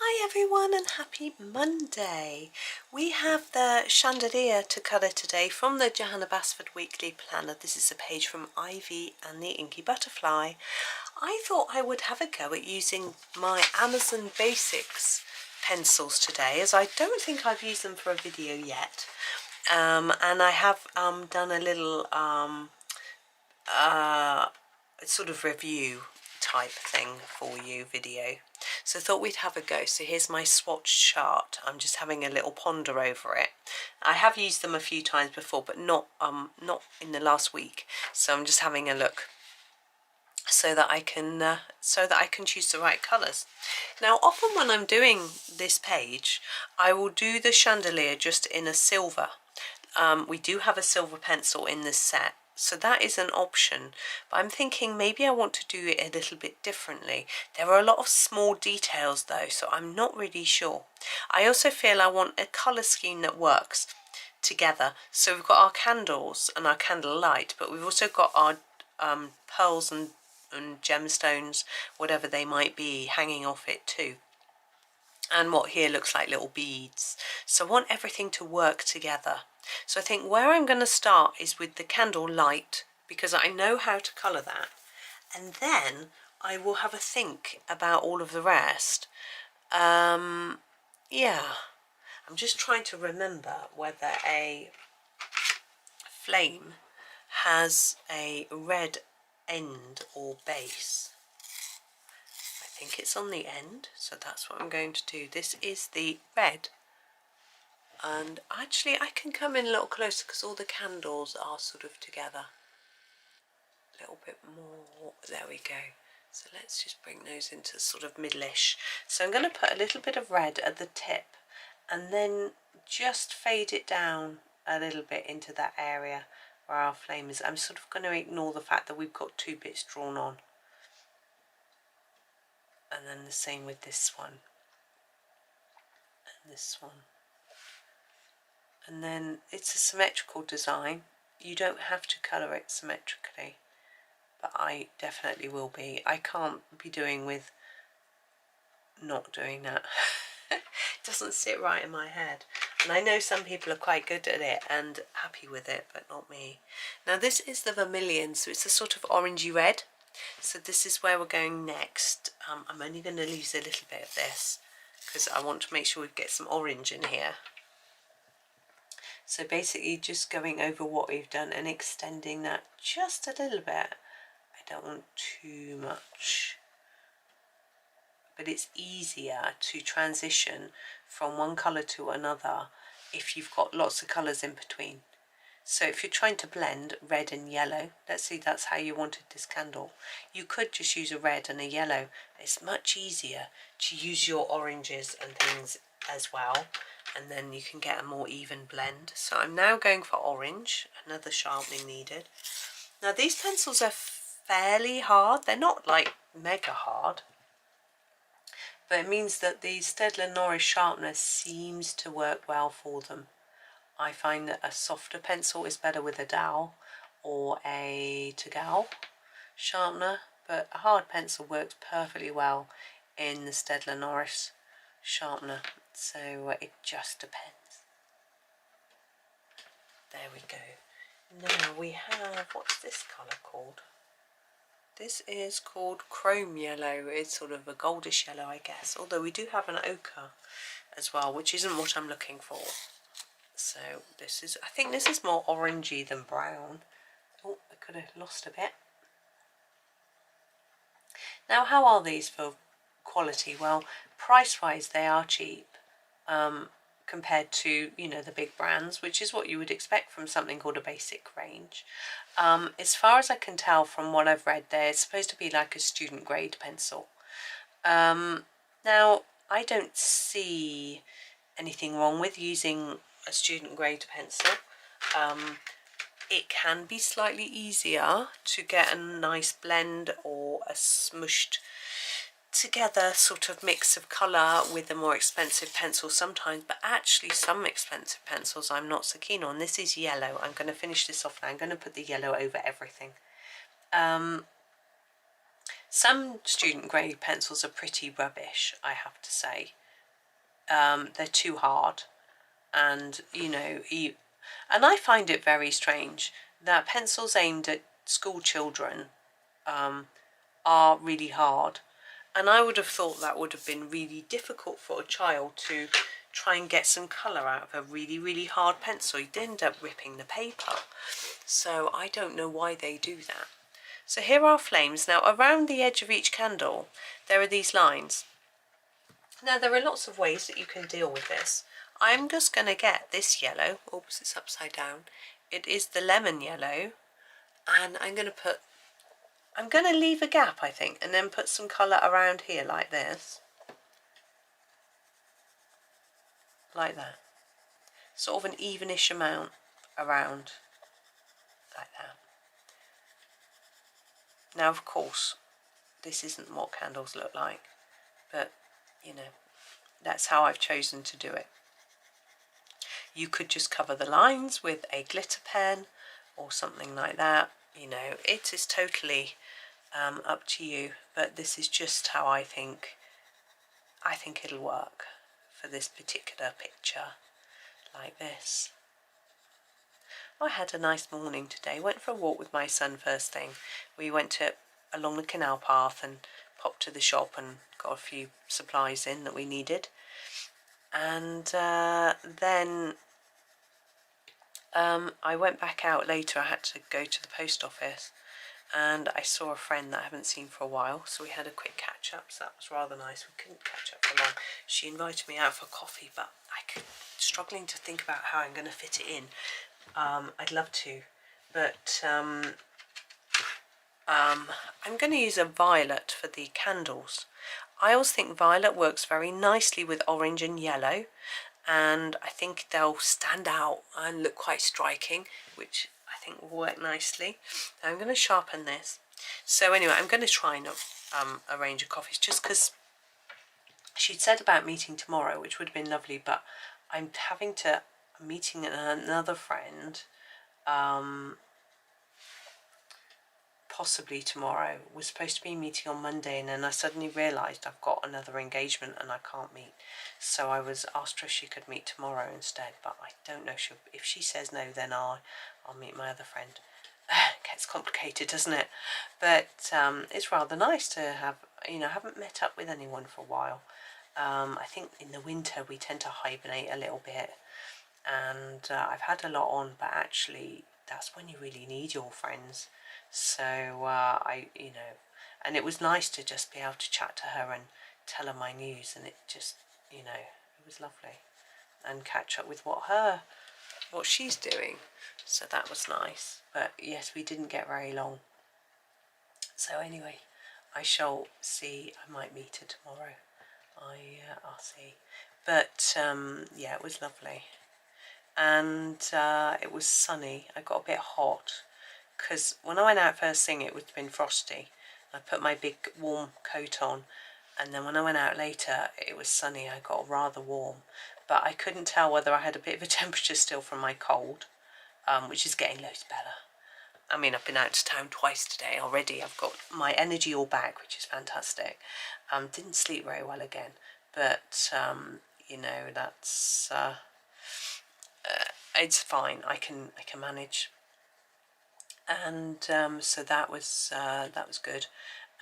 Hi everyone and happy Monday. We have the Chandelier to colour today from the Johanna Basford Weekly Planner. This is a page from Ivy and the Inky Butterfly. I thought I would have a go at using my Amazon Basics pencils today, as I don't think I've used them for a video yet. And I have done a little sort of review type thing for you video, so I thought we'd have a go. So here's my swatch chart. I'm just having a little ponder over it. I have used them a few times before, but not in the last week, so I'm just having a look so that I can choose the right colours. Now often when I'm doing this page, I will do the Chandelier just in a silver. We do have a silver pencil in this set, so that is an option, but I'm thinking maybe I want to do it a little bit differently. There are a lot of small details though, so I'm not really sure. I also feel I want a colour scheme that works together. So we've got our candles and our candle light, but we've also got our pearls and gemstones, whatever they might be, hanging off it too. And what here looks like little beads. So I want everything to work together. So I think where I'm going to start is with the candle light, because I know how to colour that. And then I will have a think about all of the rest. Yeah, I'm just trying to remember whether a flame has a red end or base. I think it's on the end, so that's what I'm going to do. This is the red. And actually I can come in a little closer because all the candles are sort of together. A little bit more, there we go. So let's just bring those into sort of middle-ish. So I'm going to put a little bit of red at the tip and then just fade it down a little bit into that area where our flame is. I'm sort of going to ignore the fact that we've got two bits drawn on. And then the same with this one. And this one. And then it's a symmetrical design. You don't have to colour it symmetrically, but I definitely will be. I can't be doing with not doing that. It doesn't sit right in my head. And I know some people are quite good at it and happy with it, but not me. Now this is the vermilion, so it's a sort of orangey red. So this is where we're going next. I'm only going to use a little bit of this because I want to make sure we get some orange in here. So basically just going over what we've done and extending that just a little bit. I don't want too much. But it's easier to transition from one colour to another if you've got lots of colours in between. So if you're trying to blend red and yellow, let's see that's how you wanted this candle. You could just use a red and a yellow. It's much easier to use your oranges and things as well. And then you can get a more even blend. So I'm now going for orange, another sharpening needed. Now these pencils are fairly hard. They're not like mega hard, but it means that the Staedtler Norris sharpener seems to work well for them. I find that a softer pencil is better with a dowel or a Tagal sharpener, but a hard pencil works perfectly well in the Staedtler Norris sharpener. So it just depends. There we go. Now we have, what's this colour called? This is called chrome yellow. It's sort of a goldish yellow, I guess. Although we do have an ochre as well, which isn't what I'm looking for. So this is, I think this is more orangey than brown. Oh, I could have lost a bit. Now how are these for quality? Well, price-wise they are cheap. Compared to, you know, the big brands, which is what you would expect from something called a basic range. As far as I can tell from what I've read, they're supposed to be like a student grade pencil. Now I don't see anything wrong with using a student grade pencil. It can be slightly easier to get a nice blend or a smushed together sort of mix of colour with a more expensive pencil sometimes, but actually some expensive pencils I'm not so keen on. This is yellow. I'm going to finish this off now. I'm going to put the yellow over everything. Some student grade pencils are pretty rubbish, I have to say. they're too hard, and and I find it very strange that pencils aimed at school children are really hard, and I would have thought that would have been really difficult for a child to try and get some colour out of a really hard pencil. You'd end up ripping the paper, so I don't know why they do that. So here are flames. Now around the edge of each candle there are these lines. Now there are lots of ways that you can deal with this. I'm just going to get this yellow. Oops, it's upside down. It is the lemon yellow, and I'm going to leave a gap, I think, and then put some colour around here like this. Like that. Sort of an evenish amount around like that. Now of course this isn't what candles look like, but that's how I've chosen to do it. You could just cover the lines with a glitter pen or something like that. It is totally up to you, but this is just how I think it'll work for this particular picture, like this. I had a nice morning today. Went for a walk with my son first thing. We went along the canal path and popped to the shop and got a few supplies in that we needed. And then I went back out later. I had to go to the post office, and I saw a friend that I haven't seen for a while, so we had a quick catch up, so that was rather nice. We couldn't catch up for long. She invited me out for coffee, but I'm struggling to think about how I'm going to fit it in. I'd love to, but I'm going to use a violet for the candles. I always think violet works very nicely with orange and yellow, and I think they'll stand out and look quite striking, which I think will work nicely. Now I'm going to sharpen this. So anyway, I'm going to try and arrange a coffee, just because she'd said about meeting tomorrow, which would have been lovely, but I'm meeting another friend possibly tomorrow. We're supposed to be meeting on Monday, and then I suddenly realised I've got another engagement and I can't meet. So I was asked her if she could meet tomorrow instead, but I don't know if she says no, then I'll meet my other friend. It gets complicated, doesn't it? But it's rather nice to have, I haven't met up with anyone for a while. I think in the winter we tend to hibernate a little bit, and I've had a lot on, but actually that's when you really need your friends. So and it was nice to just be able to chat to her and tell her my news, and it just, it was lovely, and catch up with what she's doing. So that was nice. But yes, we didn't get very long. So anyway, I shall see. I might meet her tomorrow. I'll see. But yeah, it was lovely, and it was sunny. I got a bit hot because when I went out first thing it would have been frosty. I put my big warm coat on, and then when I went out later it was sunny. I got rather warm, but I couldn't tell whether I had a bit of a temperature still from my cold, which is getting loads better. I mean, I've been out to town twice today already. I've got my energy all back, which is fantastic. Didn't sleep very well again, but that's it's fine. I can manage. And so that was good.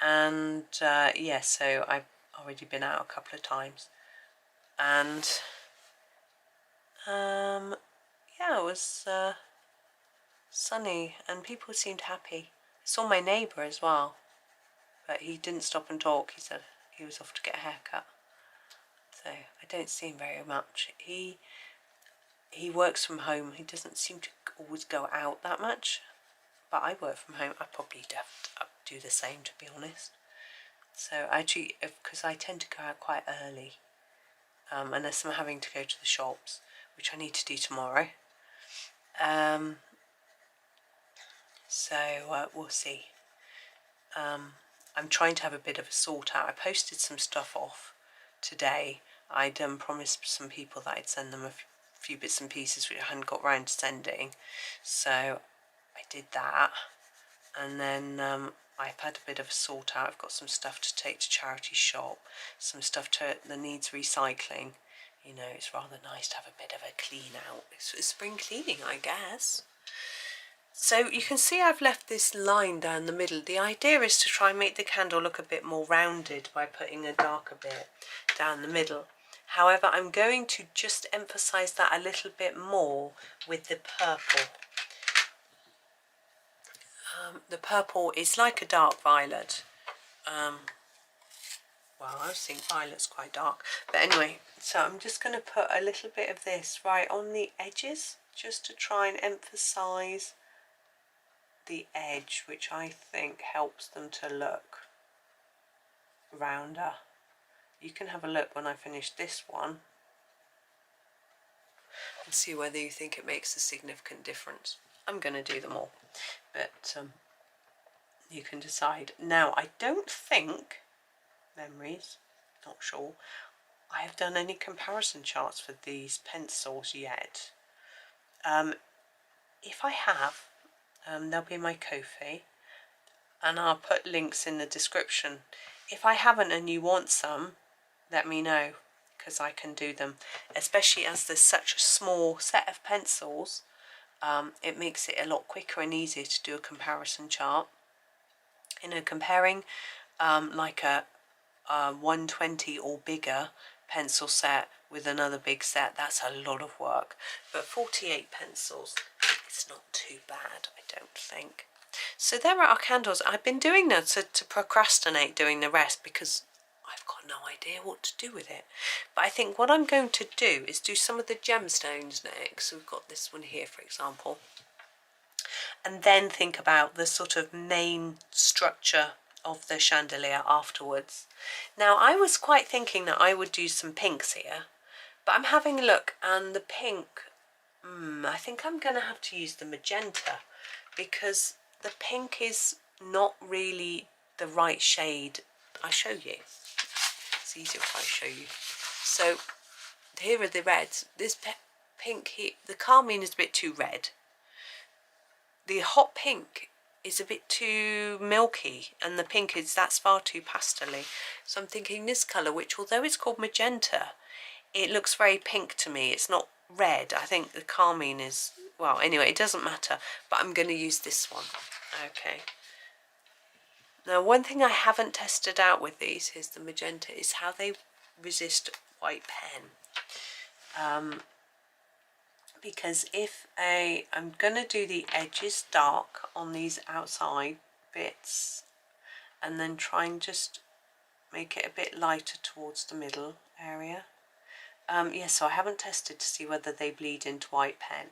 And yeah, so I've already been out a couple of times, and yeah, it was sunny and people seemed happy. I saw my neighbour as well, but he didn't stop and talk. He said he was off to get a haircut, so I don't see him very much. He works from home. He doesn't seem to always go out that much, but I work from home. I probably do the same, to be honest. So actually, because I tend to go out quite early, unless I'm having to go to the shops, which I need to do tomorrow. So we'll see. I'm trying to have a bit of a sort out. I posted some stuff off today. I'd promised some people that I'd send them a few bits and pieces which I hadn't got round to sending, so I did that. And then I've had a bit of a sort out. I've got some stuff to take to charity shop, some stuff that needs recycling, You know, it's rather nice to have a bit of a clean out. It's spring cleaning, I guess. So you can see I've left this line down the middle. The idea is to try and make the candle look a bit more rounded by putting a darker bit down the middle. However, I'm going to just emphasize that a little bit more with the purple. The purple is like a dark violet. Well, I think violet's quite dark. But anyway, so I'm just going to put a little bit of this right on the edges, just to try and emphasize the edge, which I think helps them to look rounder. You can have a look when I finish this one and see whether you think it makes a significant difference. I'm going to do them all, but you can decide. Now, I don't think, memories, not sure, I have done any comparison charts for these pencils yet. If I have, they'll be in my Ko-fi, and I'll put links in the description. If I haven't and you want some, let me know, because I can do them, especially as there's such a small set of pencils. It makes it a lot quicker and easier to do a comparison chart. You know, comparing like a 120 or bigger pencil set with another big set, that's a lot of work. But 48 pencils, it's not too bad, I don't think. So there are our candles. I've been doing that to procrastinate doing the rest because I've got no idea what to do with it. But I think what I'm going to do is do some of the gemstones next. So we've got this one here, for example. And then think about the sort of main structure of the chandelier afterwards. Now, I was quite thinking that I would do some pinks here, but I'm having a look, and the pink, I think I'm going to have to use the magenta, because the pink is not really the right shade. I'll show you. It's easier if I show you. So here are the reds. This pink here, the carmine is a bit too red. The hot pink is a bit too milky, and the pink that's far too pastely. So I'm thinking this colour, which although it's called magenta, it looks very pink to me. It's not red. I think the carmine is, well, anyway, it doesn't matter, but I'm going to use this one. Okay. Now, one thing I haven't tested out with these, here's the magenta, is how they resist white pen. Because I'm going to do the edges dark on these outside bits, and then try and just make it a bit lighter towards the middle area. So I haven't tested to see whether they bleed into white pen,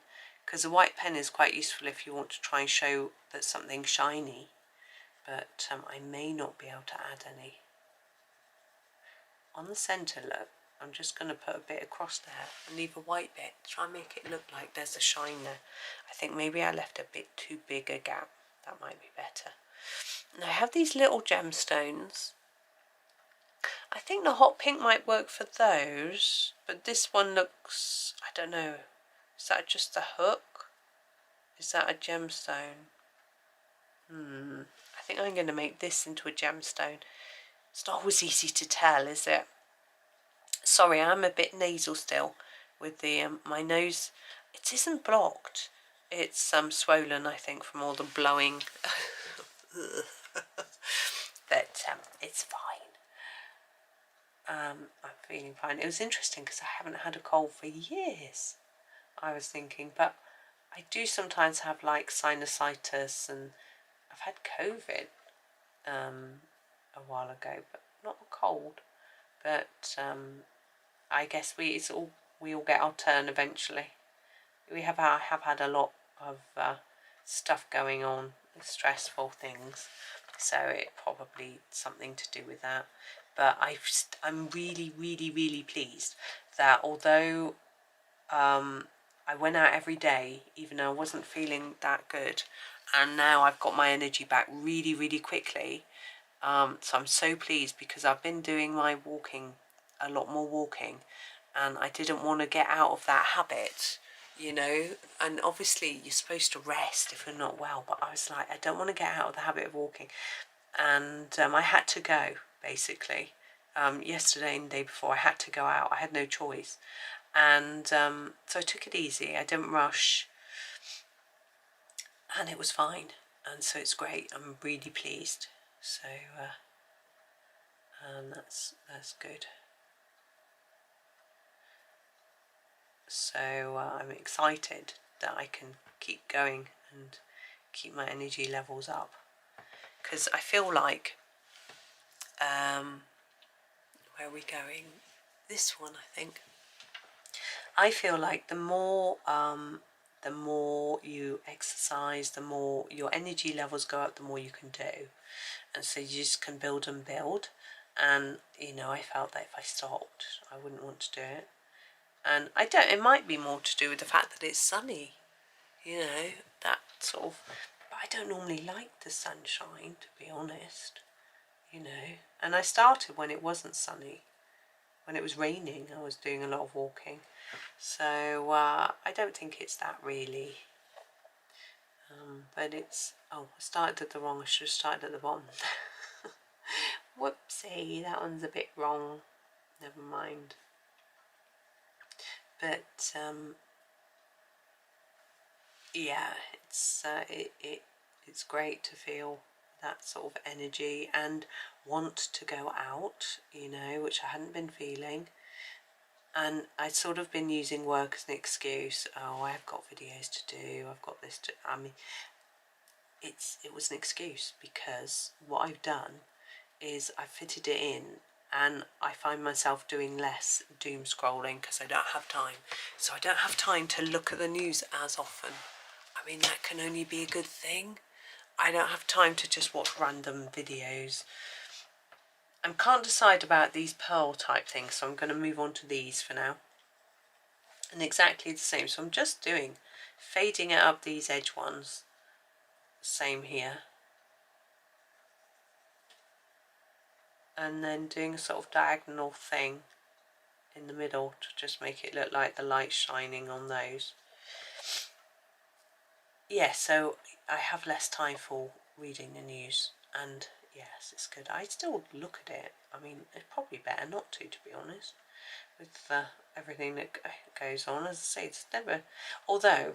because a white pen is quite useful if you want to try and show that something's shiny, but I may not be able to add any. On the centre, look, I'm just going to put a bit across there and leave a white bit, try and make it look like there's a shine there. I think maybe I left a bit too big a gap. That might be better. And I have these little gemstones. I think the hot pink might work for those, but this one looks, I don't know, is that just a hook? Is that a gemstone? I think I'm going to make this into a gemstone. It's not always easy to tell, is it? Sorry, I'm a bit nasal still with the my nose. It isn't blocked. It's swollen, I think, from all the blowing. But it's fine. I'm feeling fine. It was interesting because I haven't had a cold for years, I was thinking, but I do sometimes have like sinusitis, and I've had COVID a while ago, but not a cold. But I guess we all get our turn eventually. I have had a lot of stuff going on, stressful things, so it probably something to do with that. But I'm really, really, really pleased that although I went out every day, even though I wasn't feeling that good, and now I've got my energy back really, really quickly. So I'm so pleased, because I've been doing my walking, a lot more walking, and I didn't want to get out of that habit, you know, and obviously you're supposed to rest if you're not well, but I was like, I don't want to get out of the habit of walking, and I had to go, basically, Yesterday and the day before I had to go out. I had no choice. And so I took it easy. I didn't rush. And it was fine. And so it's great. I'm really pleased. So that's good. So I'm excited that I can keep going and keep my energy levels up, because I feel like where are we going? This one, I think. I feel like the more you exercise, the more your energy levels go up, the more you can do, and so you just can build and build. And you know, I felt that if I stopped, I wouldn't want to do it. And I don't. It might be more to do with the fact that it's sunny. You know, that sort of. But I don't normally like the sunshine, to be honest. You know, and I started when it wasn't sunny. When it was raining, I was doing a lot of walking. So I don't think it's that really. But it's, oh, I started at the wrong, I should have started at the bottom. Whoopsie, that one's a bit wrong. Never mind. But yeah, it's great to feel that sort of energy and want to go out, you know, which I hadn't been feeling. And I'd sort of been using work as an excuse. Oh, I've got videos to do, I've got this to, I mean, it was an excuse, because what I've done is I've fitted it in, and I find myself doing less doom scrolling because I don't have time. So I don't have time to look at the news as often. I mean, that can only be a good thing. I don't have time to just watch random videos. I can't decide about these pearl type things, so I'm going to move on to these for now. And exactly the same, so I'm just doing fading it up these edge ones. Same here. And then doing a sort of diagonal thing in the middle to just make it look like the light shining on those. Yeah, so I have less time for reading the news, and yes, it's good. I still look at it. I mean, it's probably better not to be honest, with everything that goes on. As I say, it's never, although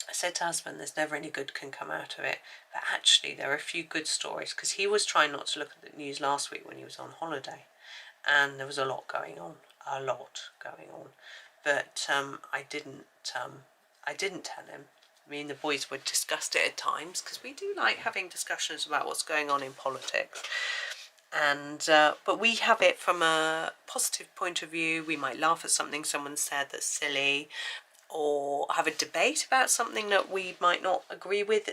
I said to husband, there's never any good can come out of it, but actually there are a few good stories, because he was trying not to look at the news last week when he was on holiday, and there was a lot going on, but I didn't tell him. Me and the boys would discuss it at times, because we do like having discussions about what's going on in politics. And but we have it from a positive point of view. We might laugh at something someone said that's silly, or have a debate about something that we might not agree with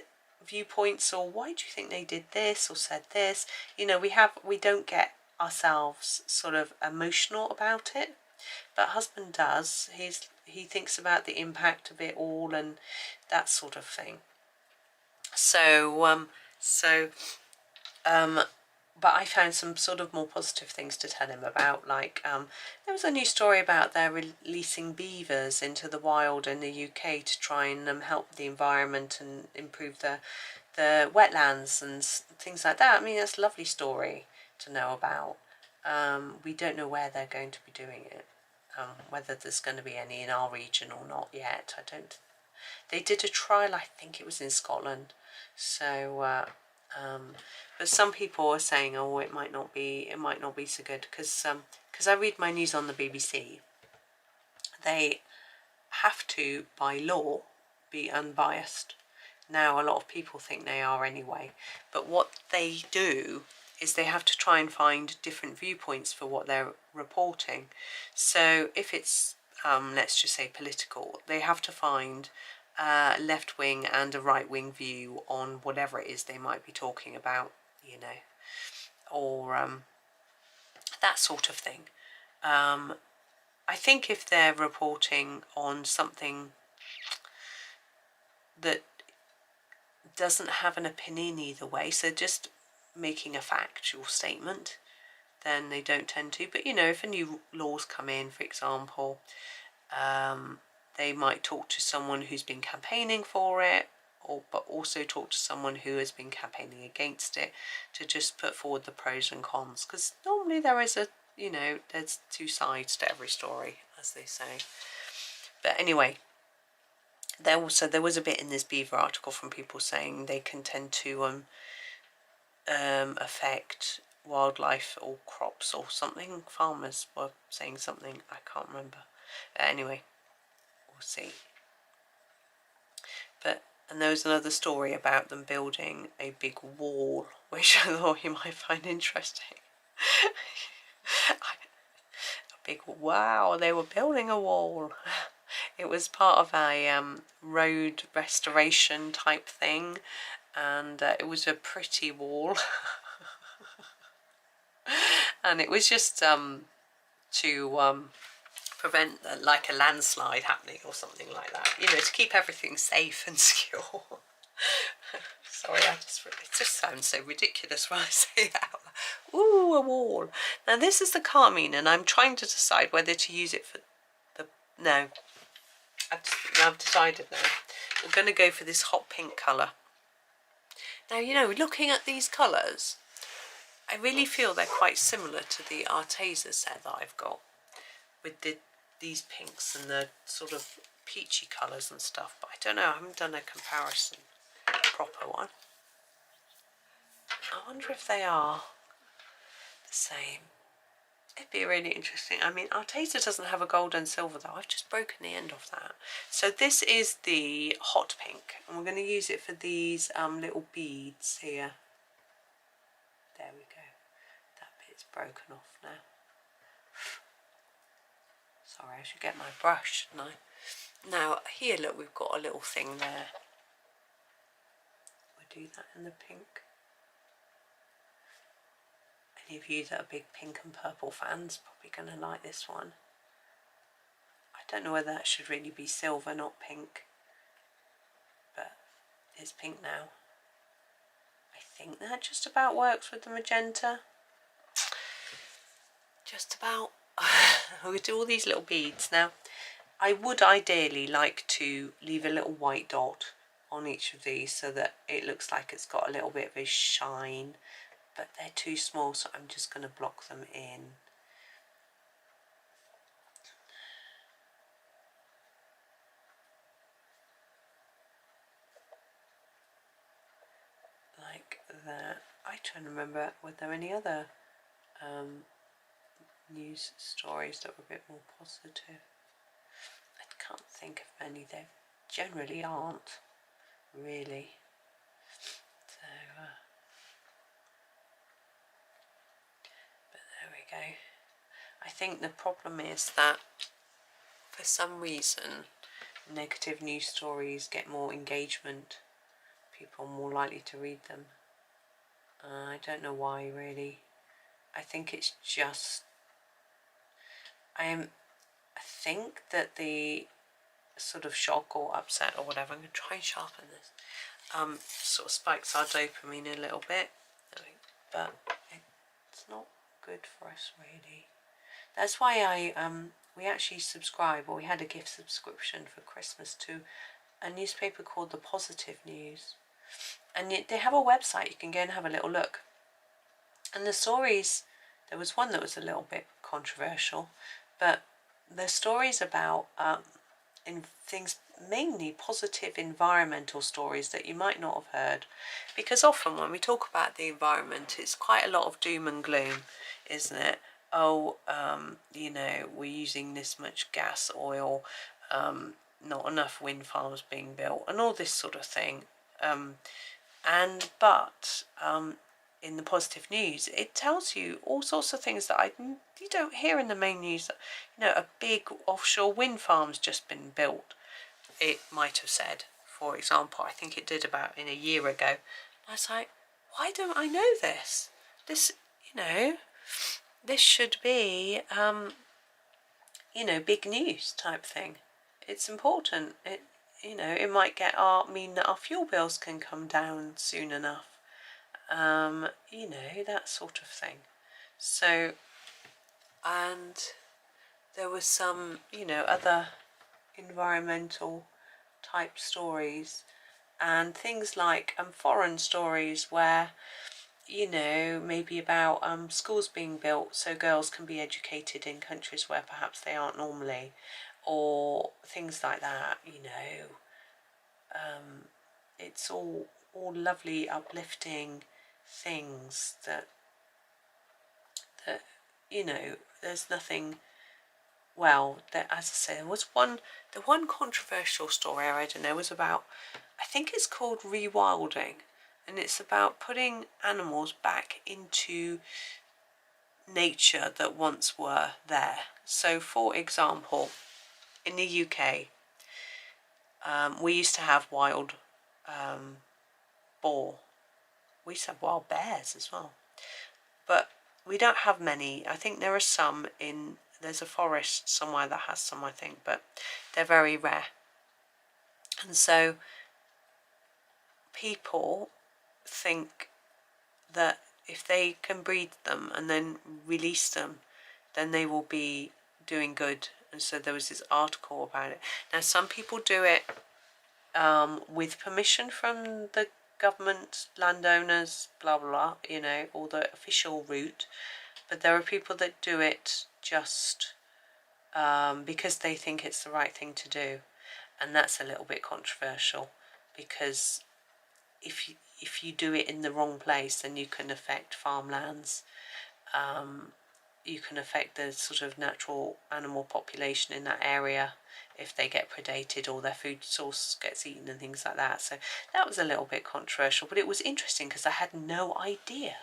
viewpoints, or why do you think they did this or said this. You know, we don't get ourselves sort of emotional about it, but husband does. He thinks about the impact of it all and that sort of thing. So but I found some sort of more positive things to tell him about, like there was a new story about they're releasing beavers into the wild in the UK to try and help the environment and improve the wetlands and things like that. I mean, that's a lovely story to know about. We don't know where they're going to be doing it, whether there's going to be any in our region or not yet. They did a trial, I think it was in Scotland, so but some people are saying, oh, it might not be so good, because I read my news on the BBC. They have to, by law, be unbiased. Now, a lot of people think they are anyway, but what they do is they have to try and find different viewpoints for what they're reporting. So if it's, let's just say political, they have to find a left-wing and a right-wing view on whatever it is they might be talking about, you know, or that sort of thing. I think if they're reporting on something that doesn't have an opinion either way, so just making a factual statement, then they don't tend to. But you know, if a new laws come in, for example, they might talk to someone who's been campaigning for it, but also talk to someone who has been campaigning against it, to just put forward the pros and cons, because normally there is a, you know, there's two sides to every story, as they say. But anyway, there was a bit in this beaver article from people saying they can tend to affect wildlife or crops or something. Farmers were saying something, I can't remember. But anyway, we'll see. And there was another story about them building a big wall, which I thought you might find interesting. Wow, they were building a wall. It was part of a road restoration type thing, and it was a pretty wall. And it was just to prevent like a landslide happening or something like that, you know, to keep everything safe and secure. Sorry, it just sounds so ridiculous when I say that. Ooh, a wall. Now this is the carmine, and I'm trying to decide whether to use it for the, no, I've decided now. We're going to go for this hot pink colour. Now, you know, looking at these colours, I really feel they're quite similar to the Arteza set that I've got, with these pinks and the sort of peachy colours and stuff, but I don't know, I haven't done a comparison, a proper one. I wonder if they are the same. It'd be really interesting. I mean, Arteza doesn't have a gold and silver though. I've just broken the end of that. So this is the hot pink, and we're going to use it for these little beads here. There we go. That bit's broken off now. Sorry, I should get my brush, shouldn't I? Now, here, look, we've got a little thing there. We'll do that in the pink. Any of you that are big pink and purple fans probably going to like this one. I don't know whether that should really be silver, not pink. But it's pink now. I think that just about works with the magenta. Just about. We'll do all these little beads. Now, I would ideally like to leave a little white dot on each of these so that it looks like it's got a little bit of a shine, but they're too small, so I'm just going to block them in. Like that. I try to remember, were there any other news stories that were a bit more positive? I can't think of any. They generally aren't, really. So, but there we go. I think the problem is that for some reason negative news stories get more engagement. People are more likely to read them. I don't know why, really. I think it's just I think that the sort of shock or upset or whatever, I'm going to try and sharpen this, sort of spikes our dopamine a little bit, but it's not good for us, really. That's why we actually subscribe, or we had a gift subscription for Christmas to a newspaper called The Positive News, and they have a website. You can go and have a little look, and the stories, there was one that was a little bit controversial, but the stories about in things, mainly positive environmental stories that you might not have heard, because often when we talk about the environment, it's quite a lot of doom and gloom, isn't it? Oh, you know, we're using this much gas, oil, not enough wind farms being built, and all this sort of thing. But in the positive news, it tells you all sorts of things that you don't hear in the main news. You know, a big offshore wind farm's just been built. It might have said, for example, I think it did about a year ago. And I was like, why don't I know this? This, you know, this should be, you know, big news type thing. It's important. You know, it might mean that our fuel bills can come down soon enough. You know, that sort of thing. So, and there was some, you know, other environmental type stories. and things like foreign stories where, you know, maybe about schools being built so girls can be educated in countries where perhaps they aren't normally, or things like that, you know. It's all lovely, uplifting things that you know, there's nothing. Well, there, as I say, there was the one controversial story I read, and there was about, I think it's called rewilding, and it's about putting animals back into nature that once were there. So, for example, in the UK, we used to have wild boar. We used to have wild bears as well, but we don't have many. I think there are some in, there's a forest somewhere that has some, I think, but they're very rare. And so people think that if they can breed them and then release them, then they will be doing good. And so there was this article about it. Now, some people do it with permission from the government, landowners, blah, blah, blah, you know, all the official route. But there are people that do it just because they think it's the right thing to do. And that's a little bit controversial, because if you do it in the wrong place, then you can affect farmlands. You can affect the sort of natural animal population in that area if they get predated or their food source gets eaten and things like that. So that was a little bit controversial, but it was interesting because I had no idea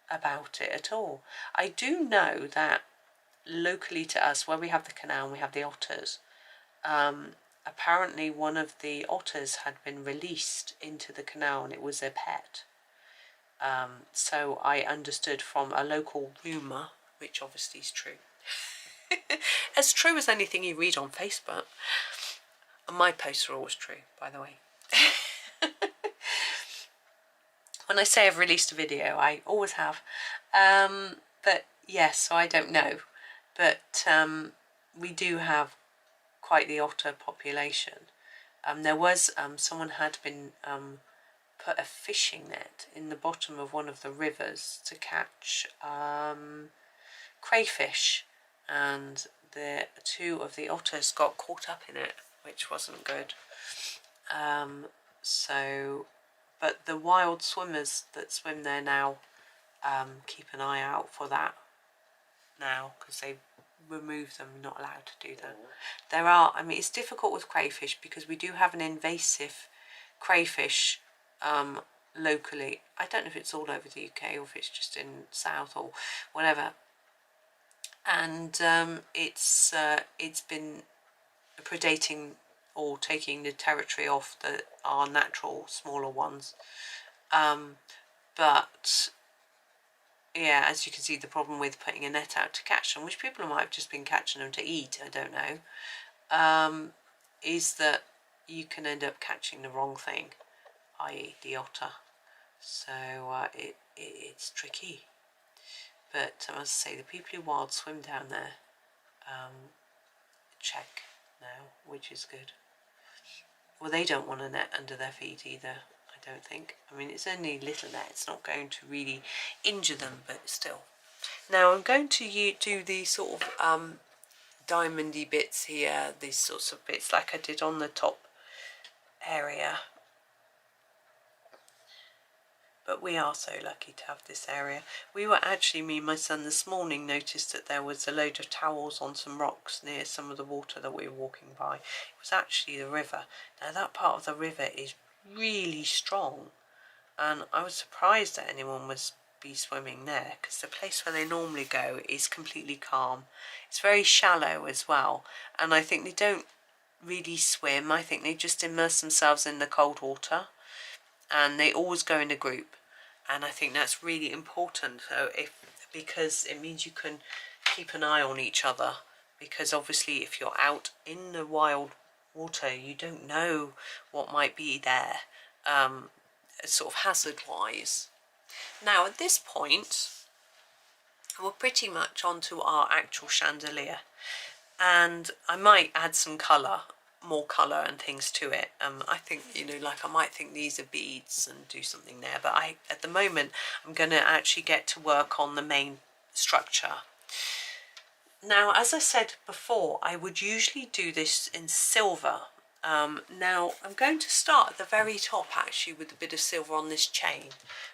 about it at all. I do know that locally to us, where we have the canal and we have the otters, apparently one of the otters had been released into the canal and it was a pet. So I understood from a local rumour, which obviously is true. As true as anything you read on Facebook. And my posts are always true, by the way. When I say I've released a video, I always have. But yes, so I don't know. But we do have quite the otter population. There was someone had been put a fishing net in the bottom of one of the rivers to catch crayfish, and the two of the otters got caught up in it, which wasn't good. But the wild swimmers that swim there now keep an eye out for that now, because they remove them, not allowed to do that. There are, I mean, it's difficult with crayfish because we do have an invasive crayfish locally. I don't know if it's all over the UK or if it's just in South or whatever. And it's been predating or taking the territory off our natural smaller ones. But yeah, as you can see, the problem with putting a net out to catch them, which people might have just been catching them to eat, I don't know, is that you can end up catching the wrong thing, i.e. the otter. So it's tricky. But as I say, the people who wild swim down there check now, which is good. Well, they don't want a net under their feet either, I don't think. I mean, it's only a little net, it's not going to really injure them, but still. Now I'm going to do these sort of diamondy bits here, these sorts of bits like I did on the top area. But we are so lucky to have this area. We were actually, me and my son this morning noticed that there was a load of towels on some rocks near some of the water that we were walking by. It was actually the river. Now that part of the river is really strong, and I was surprised that anyone was be swimming there, because the place where they normally go is completely calm. It's very shallow as well, and I think they don't really swim. I think they just immerse themselves in the cold water, and they always go in a group, and I think that's really important. So because it means you can keep an eye on each other, because obviously if you're out in the wild water, you don't know what might be there, sort of hazard wise. Now at this point we're pretty much onto our actual chandelier, and I might add some colour more colour and things to it. I think, you know, like I might think these are beads and do something there, but at the moment I'm going to actually get to work on the main structure. Now, as I said before, I would usually do this in silver. Now I'm going to start at the very top actually with a bit of silver on this chain,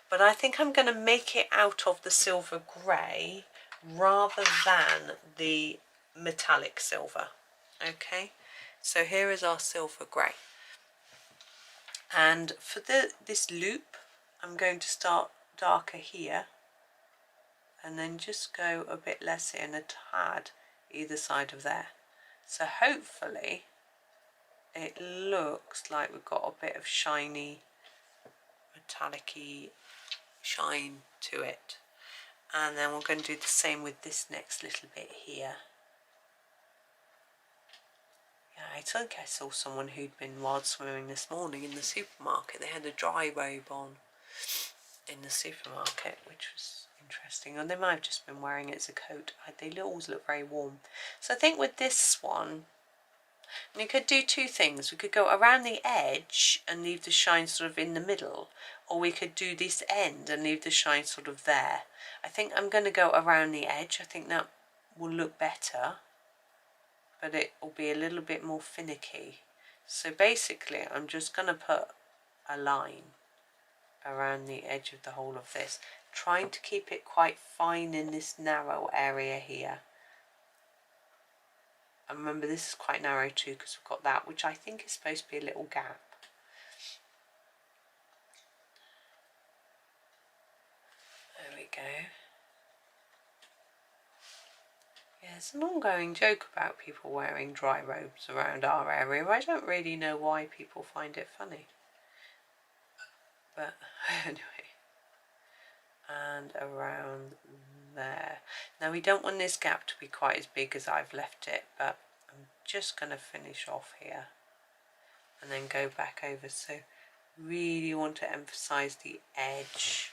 but I think I'm going to make it out of the silver grey rather than the metallic silver. Okay, so here is our silver grey, and for this loop I'm going to start darker here and then just go a bit less in a tad either side of there. So hopefully it looks like we've got a bit of shiny, metallic-y shine to it. And then we're going to do the same with this next little bit here. Yeah, I think I saw someone who'd been wild swimming this morning in the supermarket. They had a dry robe on in the supermarket, which was interesting. And they might have just been wearing it as a coat. They always look very warm. So I think with this one, we could do two things. We could go around the edge and leave the shine sort of in the middle, or we could do this end and leave the shine sort of there. I think I'm going to go around the edge. I think that will look better, but it will be a little bit more finicky. So basically I'm just going to put a line around the edge of the whole of this, trying to keep it quite fine in this narrow area here. And remember, this is quite narrow too, because we've got that, which I think is supposed to be a little gap. There we go. Yeah, it's an ongoing joke about people wearing dry robes around our area. I don't really know why people find it funny. But anyway. And around there. Now we don't want this gap to be quite as big as I've left it, but I'm just going to finish off here and then go back over. So really want to emphasize the edge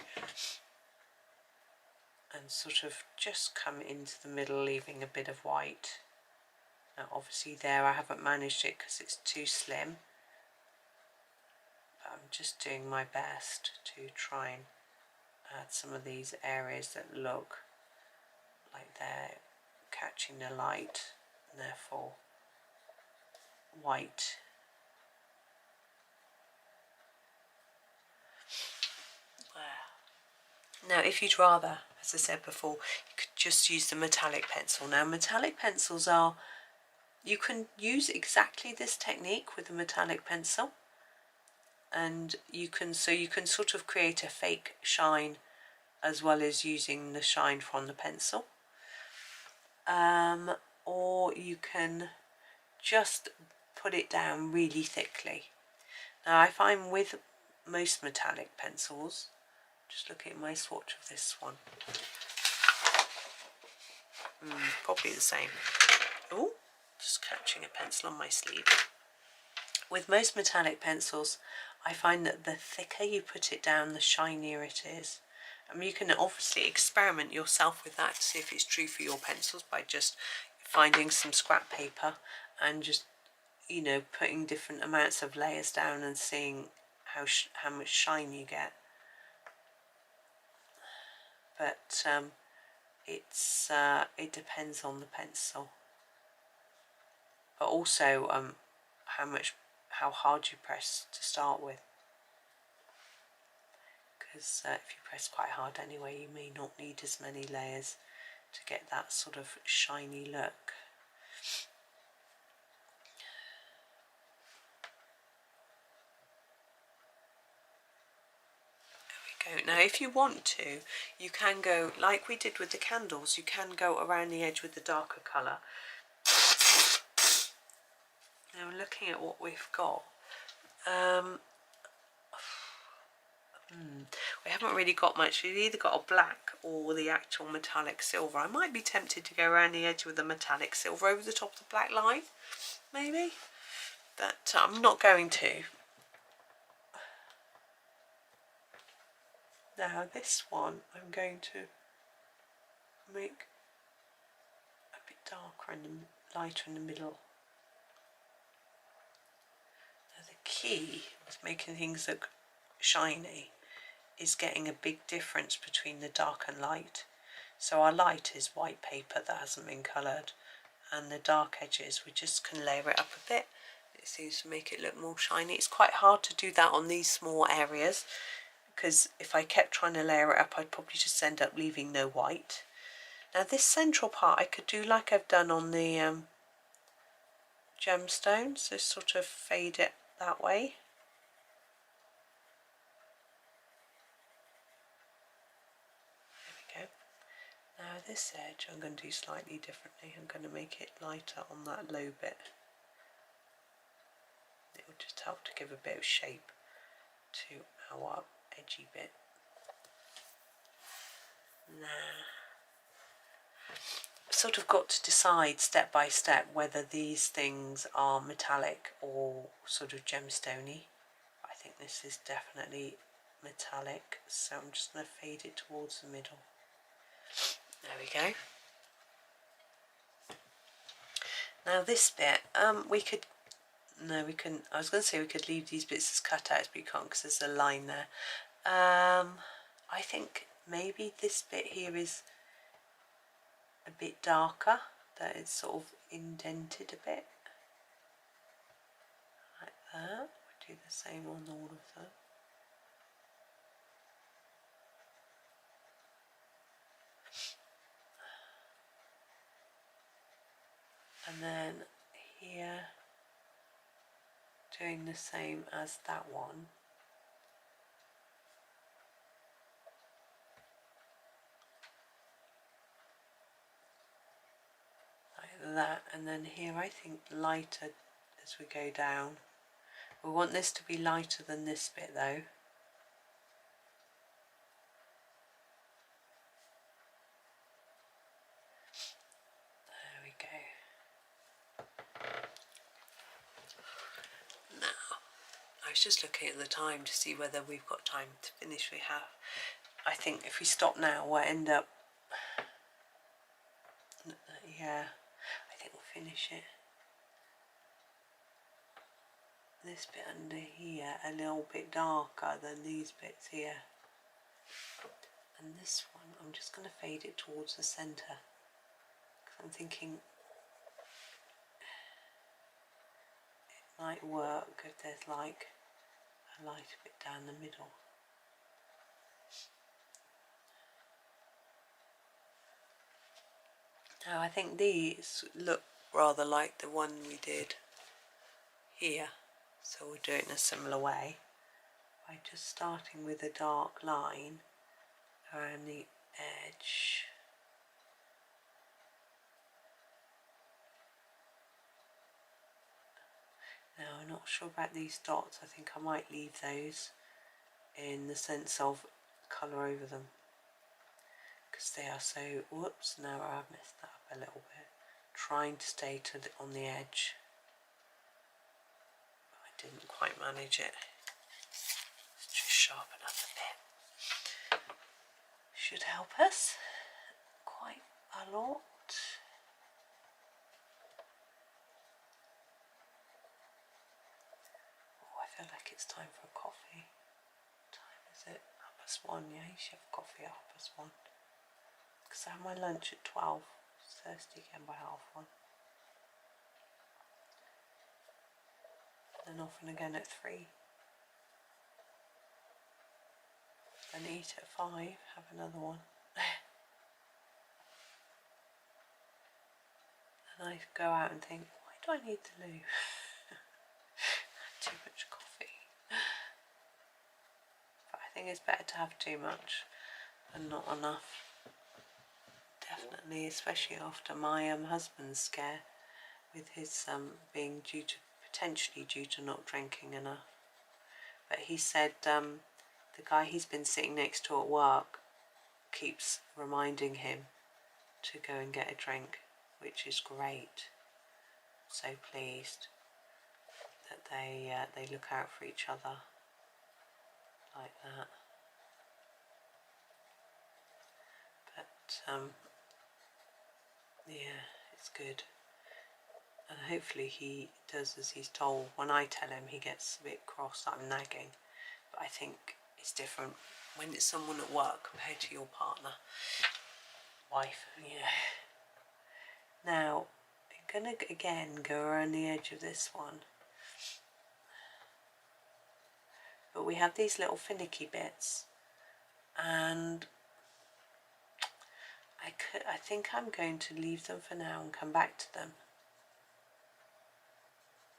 and sort of just come into the middle, leaving a bit of white. Now obviously there I haven't managed it because it's too slim, but I'm just doing my best to try and add some of these areas that look like they're catching the light and therefore white. Now if you'd rather, as I said before, you could just use the metallic pencil. Now metallic pencils are, you can use exactly this technique with a metallic pencil, and you can sort of create a fake shine as well as using the shine from the pencil, or you can just put it down really thickly. Now I find with most metallic pencils, just looking at my swatch of this one, probably the same. Oh, just catching a pencil on my sleeve. With most metallic pencils, I find that the thicker you put it down, the shinier it is. I mean, you can obviously experiment yourself with that to see if it's true for your pencils by just finding some scrap paper and just, you know, putting different amounts of layers down and seeing how much shine you get. But it depends on the pencil, but also how hard you press to start with, because if you press quite hard anyway, you may not need as many layers to get that sort of shiny look. There we go. Now if you want to, you can go like we did with the candles, you can go around the edge with the darker colour. Now we're looking at what we've got. We haven't really got much. We've either got a black or the actual metallic silver. I might be tempted to go around the edge with the metallic silver over the top of the black line, maybe, but I'm not going to. Now this one I'm going to make a bit darker and lighter in the middle. key with making things look shiny is getting a big difference between the dark and light. So our light is white paper that hasn't been coloured, and the dark edges we just can layer it up a bit. It seems to make it look more shiny. It's quite hard to do that on these small areas, because if I kept trying to layer it up I'd probably just end up leaving no white. Now this central part I could do like I've done on the gemstones, so sort of fade it that way. There we go. Now this edge I'm going to do slightly differently. I'm going to make it lighter on that low bit. It will just help to give a bit of shape to our edgy bit. Now, I've sort of got to decide step by step whether these things are metallic or sort of gemstone-y. I think this is definitely metallic, so I'm just going to fade it towards the middle. There we go. Now this bit, we could, no we couldn't, I was going to say we could leave these bits as cutouts, but you can't because there's a line there. I think maybe this bit here is a bit darker, that it's sort of indented a bit. Like that. We'll do the same on all of them. And then here, doing the same as that one. Like that, and then here I think lighter as we go down. We want this to be lighter than this bit though. There we go. Now, I was just looking at the time to see whether we've got time to finish. We have. I think if we stop now we'll end up, yeah, I think we'll finish it. This bit under here a little bit darker than these bits here. And this one I'm just going to fade it towards the centre, because I'm thinking it might work if there's like a light bit down the middle. Now I think these look rather like the one we did here, so we'll do it in a similar way by just starting with a dark line around the edge. Now I'm not sure about these dots, I think I might leave those in the sense of colour over them, because they are so, whoops, now I've messed that up a little bit, trying to stay on the edge. I didn't quite manage it. Let's just sharpen up a bit. Should help us quite a lot. Oh, I feel like it's time for a coffee. What time is it? 1:30, yeah, you should have coffee at 1:30. Because I have my lunch at 12. It's thirsty again by 1:30. Then off and again at 3. Then eat at 5, have another one. And I go out and think, why do I need the loo? Too much coffee. But I think it's better to have too much than not enough. Definitely, especially after my husband's scare with his being potentially due to not drinking enough. But he said the guy he's been sitting next to at work keeps reminding him to go and get a drink, which is great. So pleased that they look out for each other like that. But yeah, it's good. And hopefully he does as he's told. When I tell him, he gets a bit cross that I'm nagging, but I think it's different when it's someone at work compared to your partner, wife, you know. Now, I'm going to again go around the edge of this one, but we have these little finicky bits, and I think I'm going to leave them for now and come back to them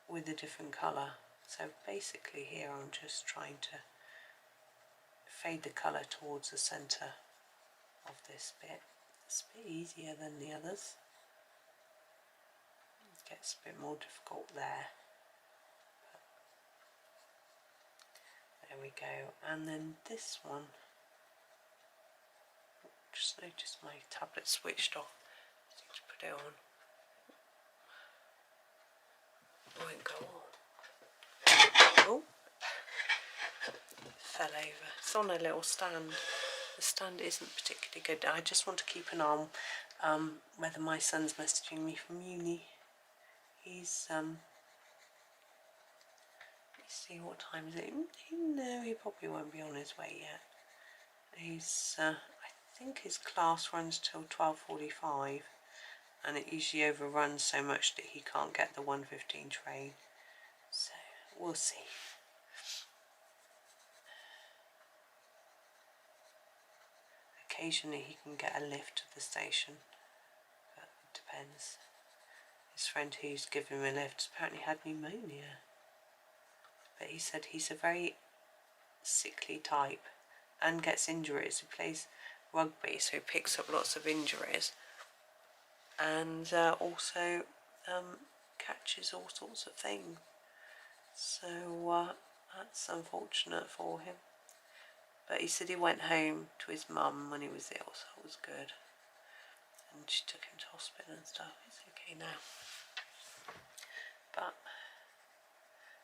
with a different colour. So basically here I'm just trying to fade the colour towards the centre of this bit. It's a bit easier than the others. It gets a bit more difficult there. There we go. And then this one, just noticed my tablet switched off. I need to put it on. It won't go on. Oh, fell over. It's on a little stand. The stand isn't particularly good. I just want to keep an eye on whether my son's messaging me from uni. He's let me see, what time is it? No, he probably won't be on his way yet. He's I think his class runs till 12:45, and it usually overruns so much that he can't get the 1:15 train. So we'll see. Occasionally he can get a lift to the station, but it depends. His friend who's given him a lift apparently had pneumonia, but he said he's a very sickly type and gets injuries. He plays rugby, so he picks up lots of injuries, and also catches all sorts of things. So that's unfortunate for him. But he said he went home to his mum when he was ill, so it was good. And she took him to hospital and stuff. He's okay now. But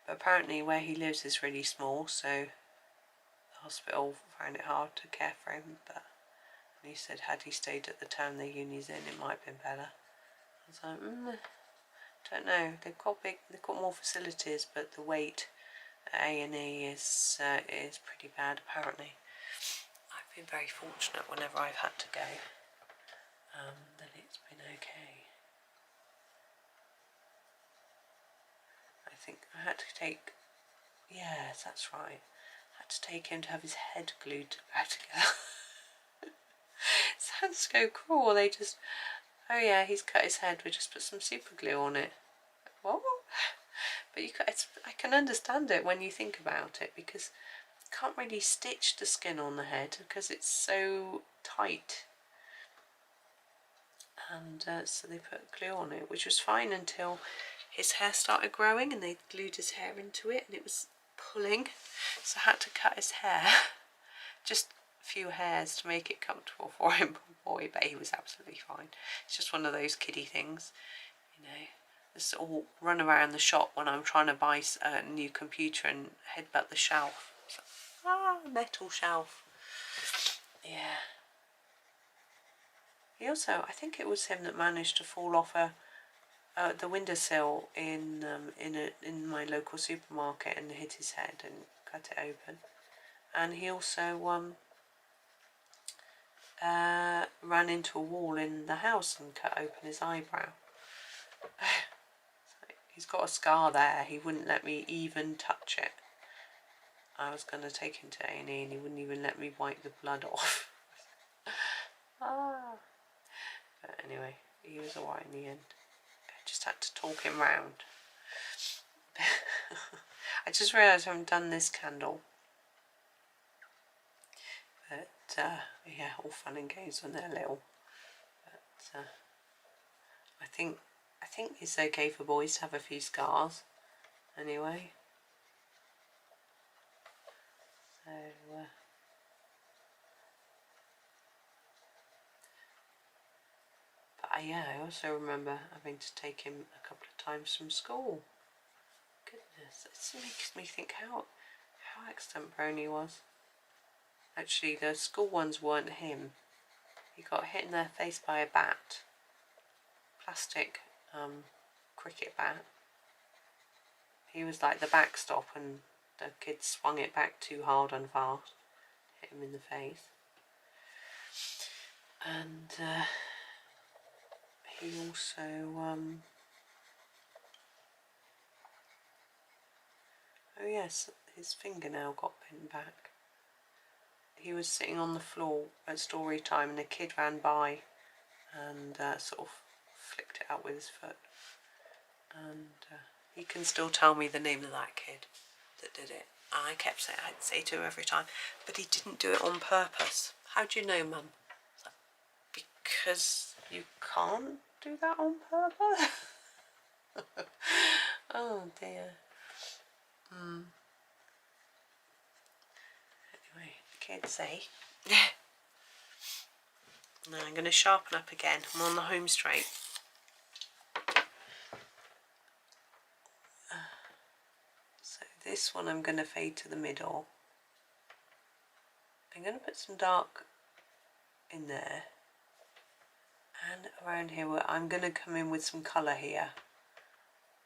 apparently where he lives is really small, so the hospital found it hard to care for him. But he said had he stayed at the town the uni's in, it might have been better. I was like, don't know. They've got more facilities, but the wait at A&E is pretty bad apparently. I've been very fortunate whenever I've had to go. Then it's been okay. I think I had to take, yes, that's right. I had to take him to have his head glued back together. Sounds so cruel. They just, oh yeah, he's cut his head. We just put some super glue on it. What? But I can understand it when you think about it, because you can't really stitch the skin on the head because it's so tight. And so they put glue on it, which was fine until his hair started growing and they glued his hair into it and it was pulling. So I had to cut his hair, just a few hairs to make it comfortable for him, poor boy, but he was absolutely fine. It's just one of those kiddie things, you know. Just all run around the shop when I'm trying to buy a new computer and headbutt the shelf. Metal shelf. Yeah. He also, I think it was him that managed to fall off the windowsill in my local supermarket and hit his head and cut it open. And he also ran into a wall in the house and cut open his eyebrow. He's got a scar there. He wouldn't let me even touch it. I was going to take him to A&E and he wouldn't even let me wipe the blood off. But anyway, he was alright in the end. I just had to talk him round. I just realised I haven't done this candle. But yeah, all fun and games when they're little. But I think it's okay for boys to have a few scars. Anyway. So but yeah, I also remember having to take him a couple of times from school. Goodness, it makes me think how accident prone he was. Actually, the school ones weren't him. He got hit in the face by a bat. Plastic cricket bat. He was like the backstop and the kid swung it back too hard and fast, hit him in the face. And he also, oh yes, his fingernail got pinned back. He was sitting on the floor at story time and a kid ran by and sort of flicked it out with his foot. And he can still tell me the name of that kid that did it. And I kept saying, I'd say to him every time, but he didn't do it on purpose. How do you know, Mum? Like, because you can't do that on purpose. Oh dear. Anyway, the kids say. Now I'm going to sharpen up again. I'm on the home straight. So this one I'm going to fade to the middle. I'm going to put some dark in there. And around here where I'm going to come in with some colour here.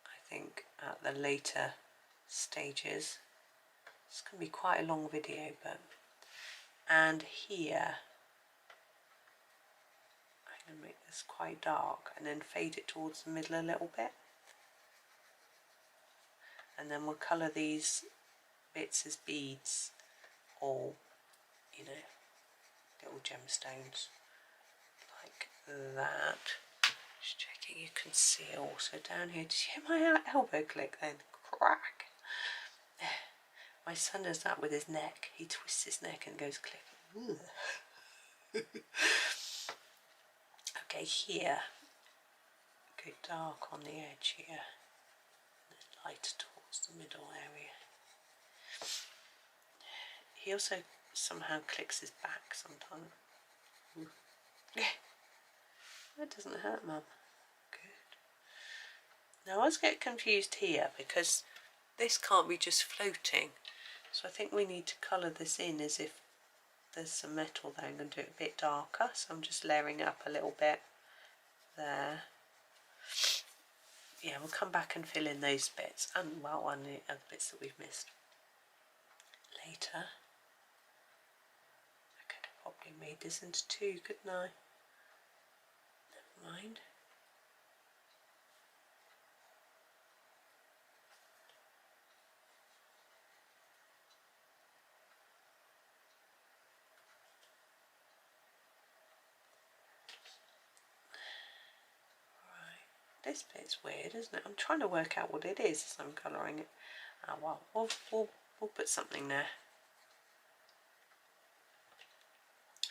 I think at the later stages. It's going to be quite a long video, but... And here, I'm going to make this quite dark and then fade it towards the middle a little bit. And then we'll colour these bits as beads, or, you know, little gemstones, like that. Just checking you can see also down here. Did you hear my elbow click then? Crack! My son does that with his neck. He twists his neck and goes click. Okay, here. Go dark on the edge here. And then lighter towards the middle area. He also somehow clicks his back sometimes. That doesn't hurt, Mum. Good. Now I always get confused here because this can't be just floating. So I think we need to colour this in as if there's some metal there. I'm going to do it a bit darker, so I'm just layering it up a little bit there. Yeah, we'll come back and fill in those bits, and well, and the other bits that we've missed later. I could have probably made this into two, couldn't I? Never mind. This bit's weird, isn't it? I'm trying to work out what it is as I'm colouring it. Well, we'll put something there.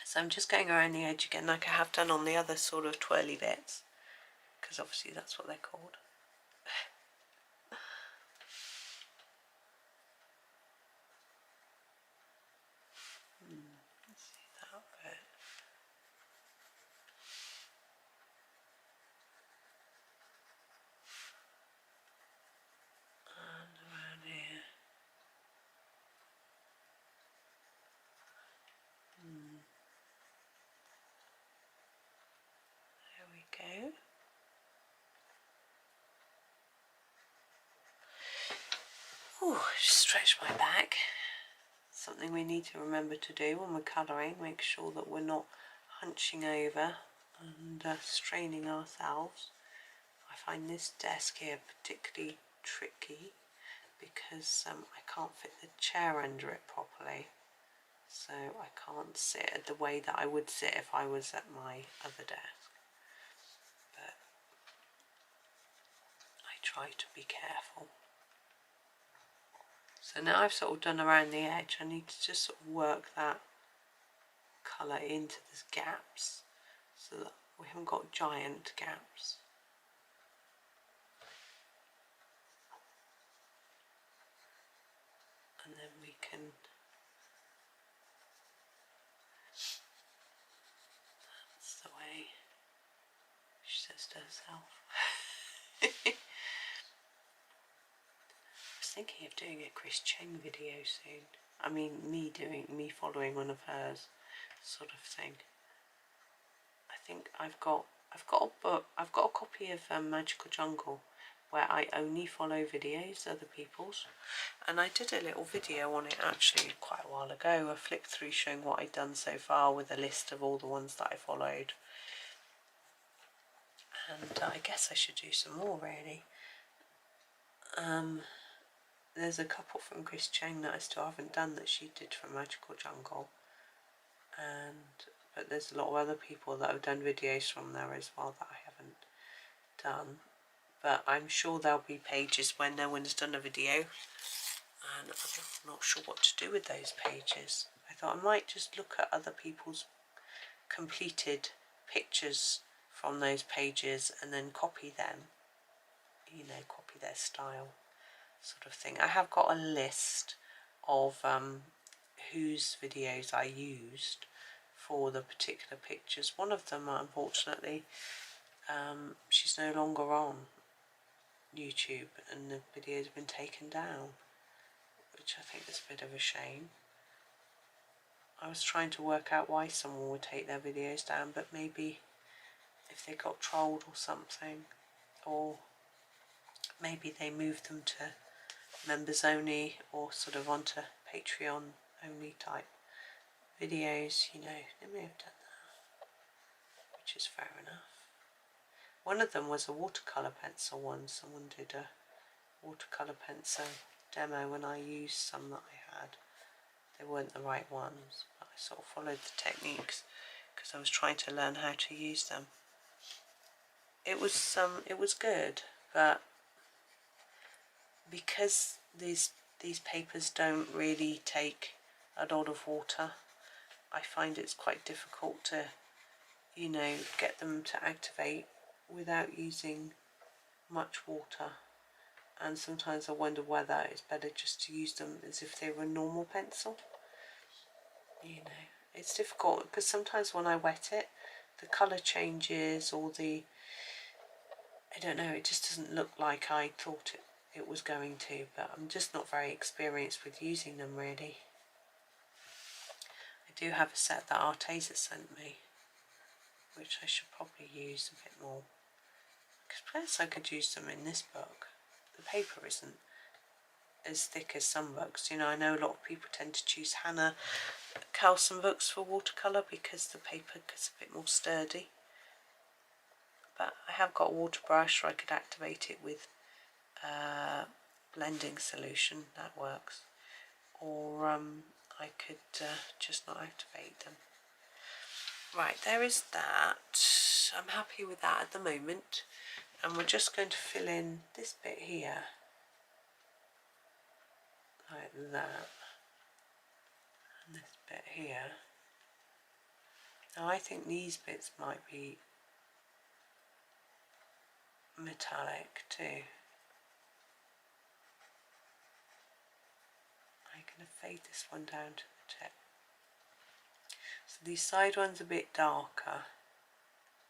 So I'm just going around the edge again like I have done on the other sort of twirly bits, because obviously that's what they're called. Let's see that bit. And around here. There we go. Oh, just stretch my back. Something we need to remember to do when we're colouring. Make sure that we're not hunching over and straining ourselves. I find this desk here particularly tricky because I can't fit the chair under it properly. So I can't sit the way that I would sit if I was at my other desk. But I try to be careful. So now I've sort of done around the edge, I need to just sort of work that colour into the gaps so that we haven't got giant gaps. And then we can, that's the way she says to herself. I was thinking of doing a Chris Cheng video soon. I mean, me following one of hers, sort of thing. I think I've got a book. I've got a copy of Magical Jungle, where I only follow videos, other people's. And I did a little video on it actually quite a while ago. I flipped through showing what I'd done so far with a list of all the ones that I followed. And I guess I should do some more really. There's a couple from Chris Chang that I still haven't done that she did from Magical Jungle. But there's a lot of other people that have done videos from there as well that I haven't done. But I'm sure there'll be pages when no one's done a video, and I'm not sure what to do with those pages. I thought I might just look at other people's completed pictures from those pages and then copy them, you know, copy their style sort of thing. I have got a list of whose videos I used for the particular pictures. One of them, unfortunately, she's no longer on YouTube and the video has been taken down, which I think is a bit of a shame. I was trying to work out why someone would take their videos down, but maybe if they got trolled or something, or maybe they moved them to members only or sort of onto Patreon only type videos, you know. They may have done that, which is fair enough. One of them was a watercolour pencil one. Someone did a watercolour pencil demo when I used some that I had. They weren't the right ones, but I sort of followed the techniques because I was trying to learn how to use them. It was good, but because these papers don't really take a lot of water, I find it's quite difficult to, you know, get them to activate without using much water. And sometimes I wonder whether it's better just to use them as if they were a normal pencil. You know, it's difficult because sometimes when I wet it, the colour changes, or I don't know, it just doesn't look like I thought it was going to, but I'm just not very experienced with using them really. I do have a set that Arteza sent me, which I should probably use a bit more. Because perhaps I could use them in this book. The paper isn't as thick as some books. You know, I know a lot of people tend to choose Hannah Carlson books for watercolour because the paper gets a bit more sturdy. But I have got a water brush, or I could activate it with blending solution, that works. Or I could just not activate them. Right, there is that. I'm happy with that at the moment. And we're just going to fill in this bit here, like that, and this bit here. Now I think these bits might be metallic too. I'm going to fade this one down to the tip. So these side ones are a bit darker,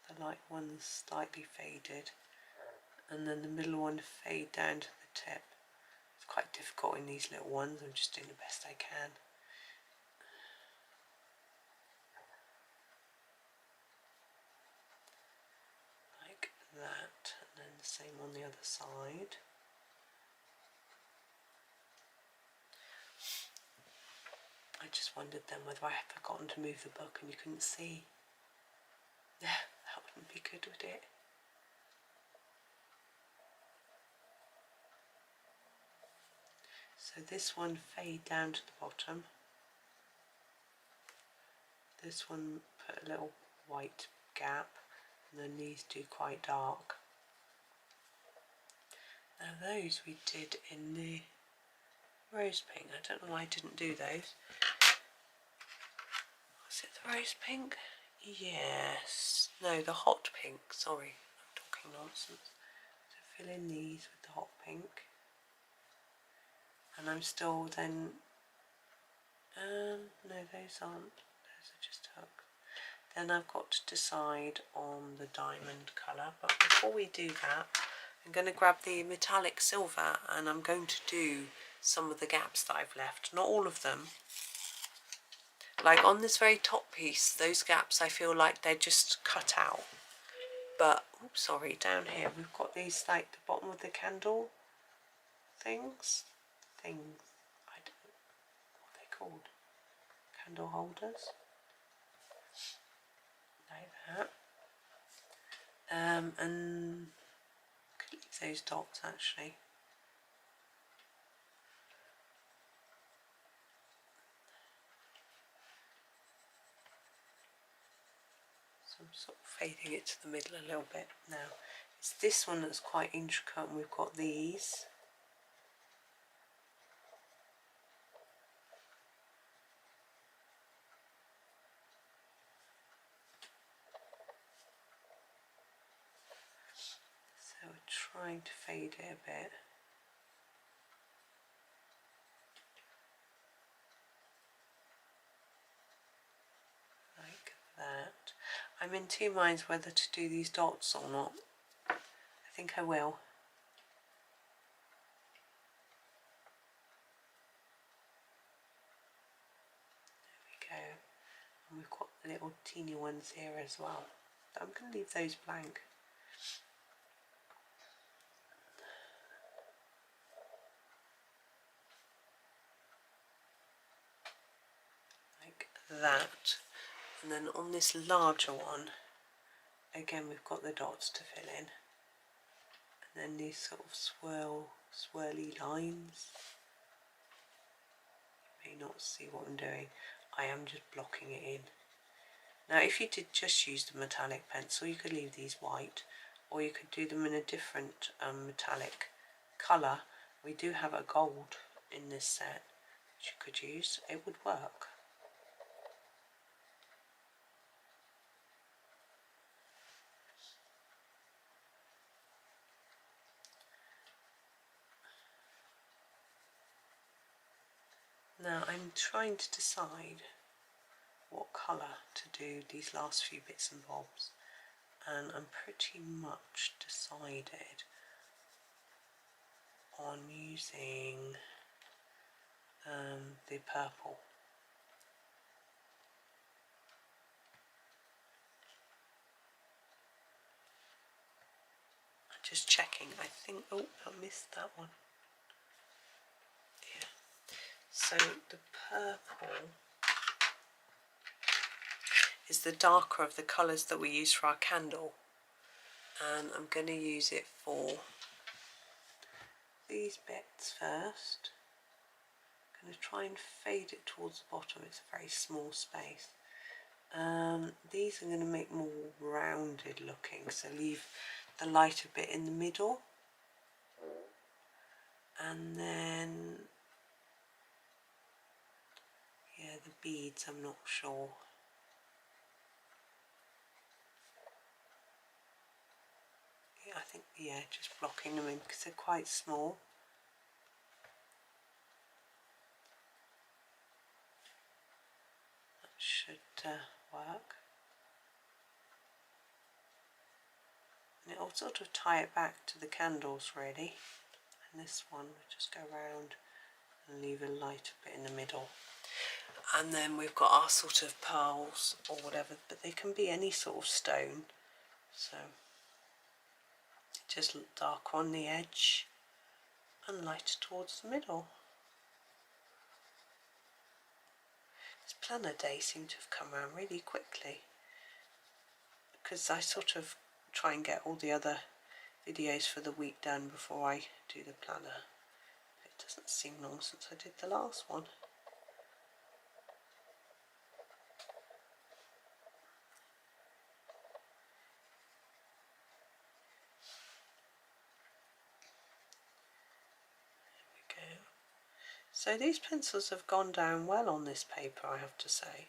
the light one's slightly faded, and then the middle one fade down to the tip. It's quite difficult in these little ones, I'm just doing the best I can. Like that, and then the same on the other side. I just wondered then whether I had forgotten to move the book and you couldn't see. That wouldn't be good, would it? So this one fade down to the bottom. This one put a little white gap, and then these two quite dark. Now those we did in the rose pink. I don't know why I didn't do those. Was it the rose pink? Yes. No, the hot pink. Sorry, I'm talking nonsense. So fill in these with the hot pink. And I'm still then, no, those aren't, those are just hooks. Then I've got to decide on the diamond colour, but before we do that, I'm going to grab the metallic silver and I'm going to do some of the gaps that I've left, not all of them. Like on this very top piece, those gaps I feel like they're just cut out. But, oh, sorry, down here we've got these like the bottom of the candle things. I don't know what they're called. Candle holders. Like that. And I could leave those dots actually. So I'm sort of fading it to the middle a little bit now. It's this one that's quite intricate, and we've got these. So we're trying to fade it a bit. Like that. I'm in two minds whether to do these dots or not. I think I will. There we go. And we've got the little teeny ones here as well. So I'm going to leave those blank. Like that. And then on this larger one, again we've got the dots to fill in. And then these sort of swirly lines. You may not see what I'm doing. I am just blocking it in. Now if you did just use the metallic pencil, you could leave these white, or you could do them in a different metallic colour. We do have a gold in this set which you could use. It would work. Now I'm trying to decide what colour to do these last few bits and bobs, and I'm pretty much decided on using the purple. I'm just checking, I think, oh, I missed that one. Yeah. So the purple is the darker of the colours that we use for our candle, and I'm going to use it for these bits first. I'm going to try and fade it towards the bottom. It's a very small space. These I'm going to make more rounded looking, so leave the lighter bit in the middle, and then yeah, the beads I'm not sure. Yeah, I think, yeah, just blocking them in because they're quite small. That should work. And it'll sort of tie it back to the candles really. And this one we'll just go around and leave a lighter bit in the middle. And then we've got our sort of pearls or whatever, but they can be any sort of stone. So just dark on the edge and lighter towards the middle. This planner day seemed to have come around really quickly, because I sort of try and get all the other videos for the week done before I do the planner. It doesn't seem long since I did the last one. There we go. So these pencils have gone down well on this paper, I have to say.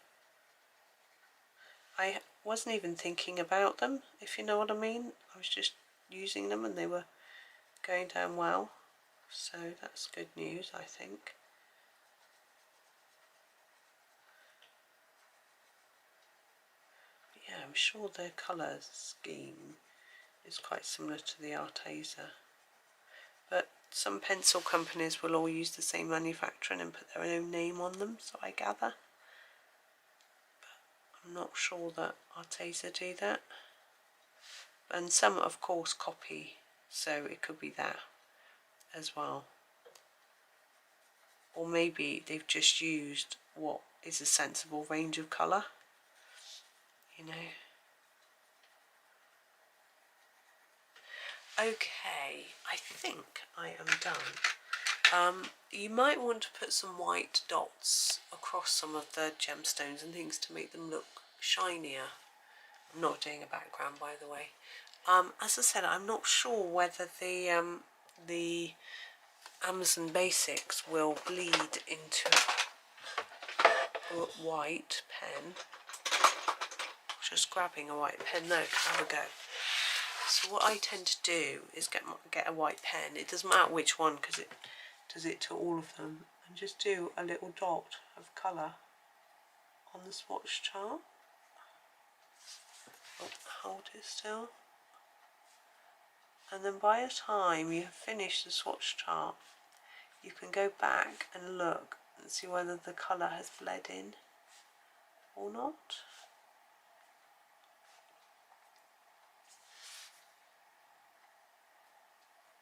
I wasn't even thinking about them, if you know what I mean. I was just using them and they were going down well. So that's good news, I think. But yeah, I'm sure their colour scheme is quite similar to the Arteza. But some pencil companies will all use the same manufacturer and put their own name on them, so I gather. But I'm not sure that Arteza do that. And some of course copy, so it could be that as well. Or maybe they've just used what is a sensible range of colour, you know. Okay, I think I am done. You might want to put some white dots across some of the gemstones and things to make them look shinier. I'm not doing a background, by the way. As I said, I'm not sure whether the Amazon Basics will bleed into a white pen. Just grabbing a white pen. No, have a go. So what I tend to do is get a white pen. It doesn't matter which one because it does it to all of them. And just do a little dot of colour on the swatch chart. Oh, hold it still. And then by the time you have finished the swatch chart, you can go back and look and see whether the colour has bled in or not.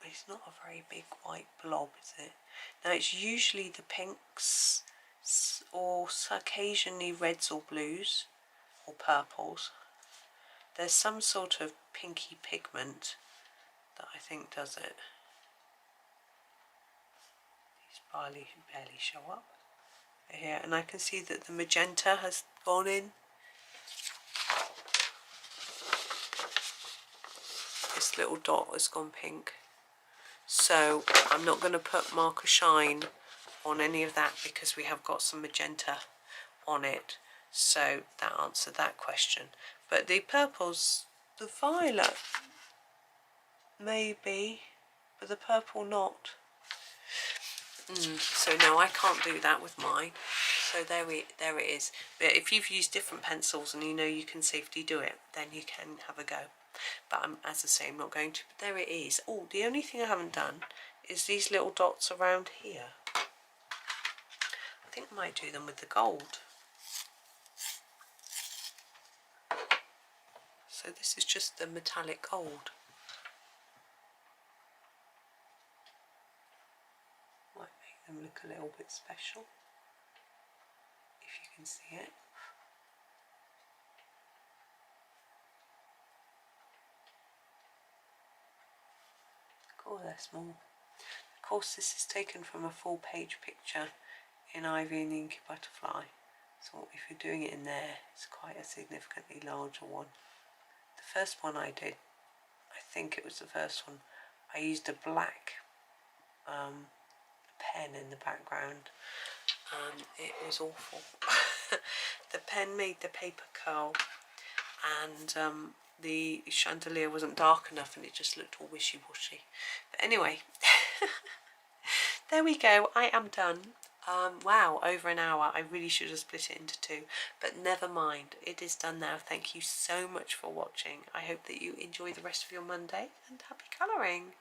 It's not a very big white blob, is it? Now it's usually the pinks or occasionally reds or blues or purples. There's some sort of pinky pigment that I think does it. These barely show up here, and I can see that the magenta has gone in. This little dot has gone pink. So I'm not going to put marker shine on any of that because we have got some magenta on it. So that answered that question. But the purples, the violet maybe, but the purple not. So no, I can't do that with mine. So there it is. But if you've used different pencils and you know you can safely do it, then you can have a go. But as I say, I'm not going to. But there it is. Oh, the only thing I haven't done is these little dots around here. I think I might do them with the gold. So this is just the metallic gold. Might make them look a little bit special, if you can see it. Oh, they're small. Of course, this is taken from a full-page picture in Ivy and the Inky Butterfly. So if you're doing it in there, it's quite a significantly larger one. The first one I did, I think it was the first one, I used a black pen in the background, and it was awful. The pen made the paper curl, and the chandelier wasn't dark enough and it just looked all wishy-washy. But anyway, there we go, I am done. Wow, over an hour. I really should have split it into two, but never mind, it is done now. Thank you so much for watching. I hope that you enjoy the rest of your Monday and happy colouring.